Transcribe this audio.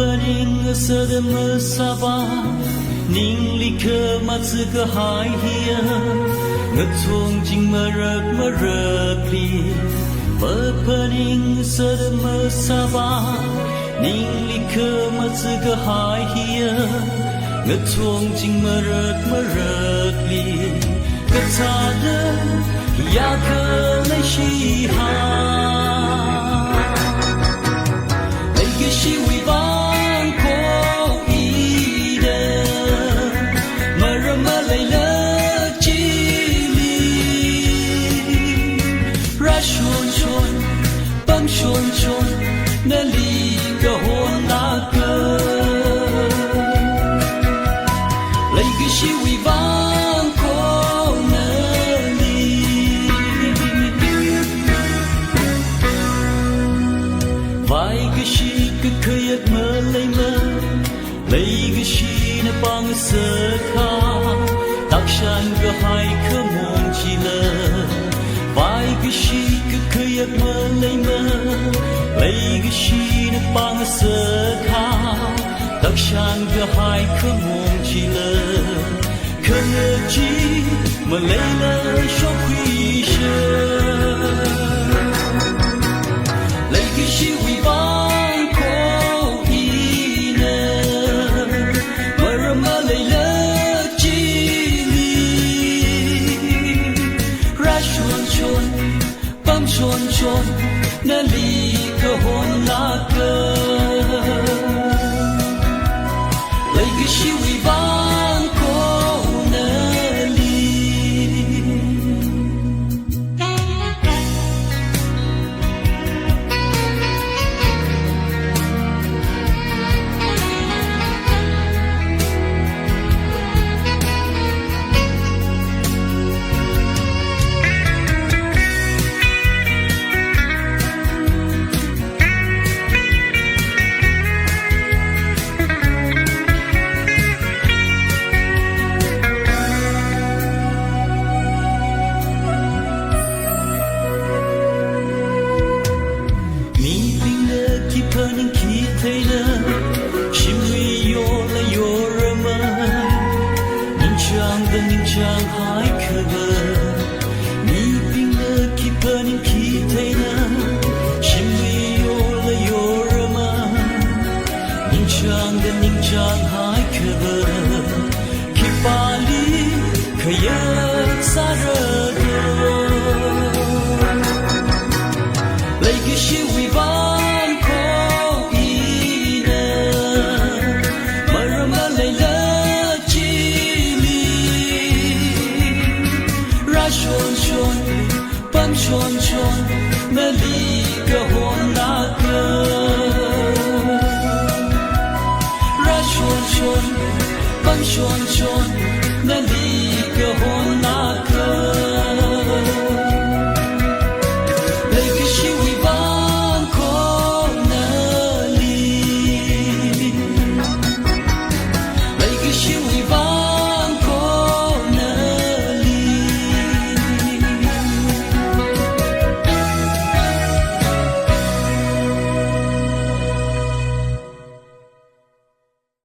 pening sedem mesaba ning likhe matsu ke hai hia ngachong jing marak li pening sedem mesaba ning likhe matsu ke hai hia ngachong jing marak li kachade ya ke nei shi ha shi we bang ko ide maramalai la chi li ra shon shon bang shon shon na li ka hon na ka lai ge shi we bang ko na li vai ge shi khayat lay ga shi na pang sa kha takshan ga hai kha mong chi la vai ga shi khayat lay ga shi na pang sa kha takshan ga hai kha mong chi la khana chi malay la sho khui she lay ga shi we chon chon na li ka hon na ka lai ga shi wi bang ko na li chang hai khaba ni ping na ki panin ki taina shimmi yo la yo rama ning chang hai khaba ki pali khaya sara lai ki shi wi ban ko ina marama laila shon shon pam shon shon na li ka hon na ka ra shon shon pam shon shon